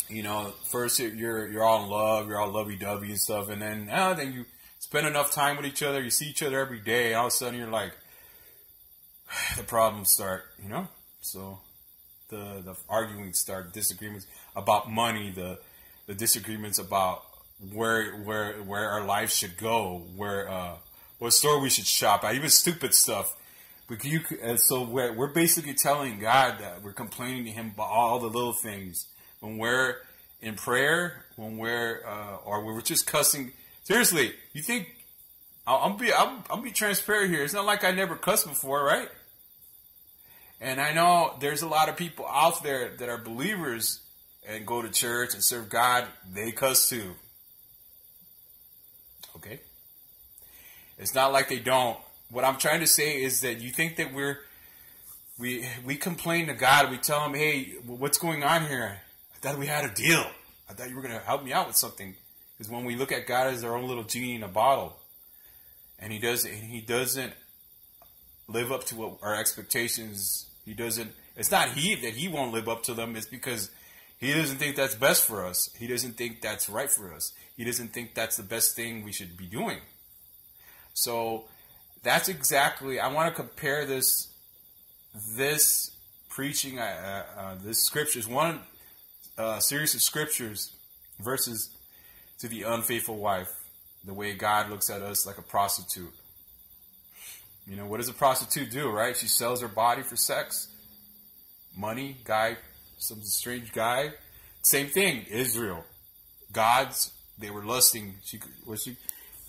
You know, first you're all in love, you're all lovey-dovey and stuff, and then you spend enough time with each other, you see each other every day, and all of a sudden you're like, the problems start, you know? So the arguing start, disagreements about money, the disagreements about where our lives should go, what store we should shop at, even stupid stuff. So we're basically telling God that we're complaining to Him about all the little things. When we're in prayer, when or we're just cussing. Seriously, you think I'll be transparent here. It's not like I never cussed before, right? And I know there's a lot of people out there that are believers and go to church and serve God. They cuss too. Okay? It's not like they don't. What I'm trying to say is that you think that we complain to God. We tell Him, hey, what's going on here? I thought we had a deal. I thought you were going to help me out with something. Because when we look at God as our own little genie in a bottle, and He doesn't live up to what our expectations. It's not that He won't live up to them. It's because He doesn't think that's best for us. He doesn't think that's right for us. He doesn't think that's the best thing we should be doing. So that's exactly, I want to compare this preaching, this scriptures, one series of scriptures versus to the unfaithful wife, the way God looks at us like a prostitute. You know, what does a prostitute do, right? She sells her body for sex, money, some strange guy. Same thing, Israel. They were lusting.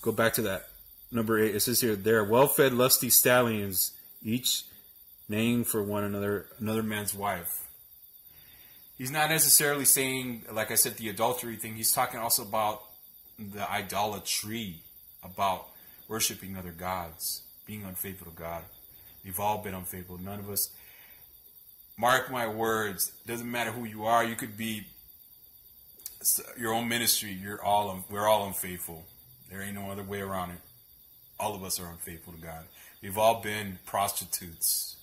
Go back to that. Number 8, it says here, they are well-fed, lusty stallions, each neighing for one another man's wife. He's not necessarily saying, like I said, the adultery thing. He's talking also about the idolatry, about worshiping other gods, being unfaithful to God. We've all been unfaithful. None of us. Mark my words. Doesn't matter who you are. You could be your own ministry. We're all unfaithful. There ain't no other way around it. All of us are unfaithful to God. We've all been prostitutes.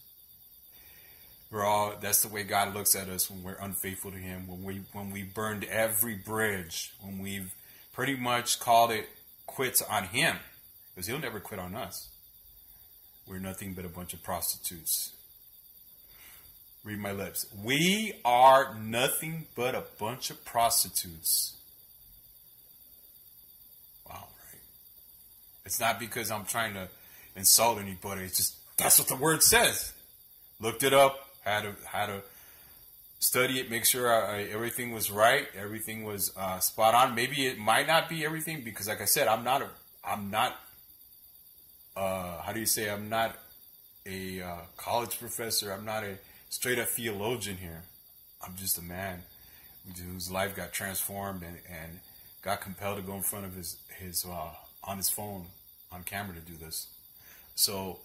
That's the way God looks at us when we're unfaithful to Him. When we burned every bridge. When we've pretty much called it quits on Him. Because He'll never quit on us. We're nothing but a bunch of prostitutes. Read my lips. We are nothing but a bunch of prostitutes. Wow, right? It's not because I'm trying to insult anybody. It's just, that's what the word says. Looked it up. Had to study it, make sure everything was right. Everything was spot on. Maybe it might not be everything because, like I said, I'm not a college professor. I'm not a straight up theologian here. I'm just a man whose life got transformed and got compelled to go in front of his on his phone on camera to do this. So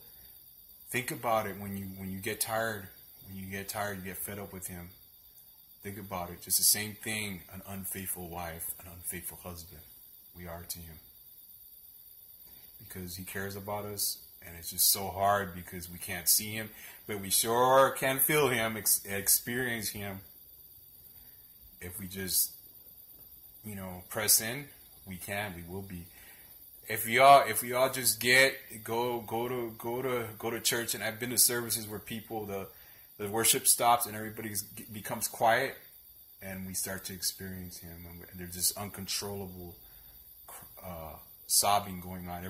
think about it when you get tired. When you get tired, you get fed up with Him. Think about it. Just the same thing an unfaithful wife, an unfaithful husband, we are to Him. Because He cares about us. And it's just so hard because we can't see Him. But we sure can feel Him, experience Him. If we just, press in, we will be. If we all just go to church, and I've been to services where people, the worship stops and everybody becomes quiet, and we start to experience Him, and there's just uncontrollable sobbing going on.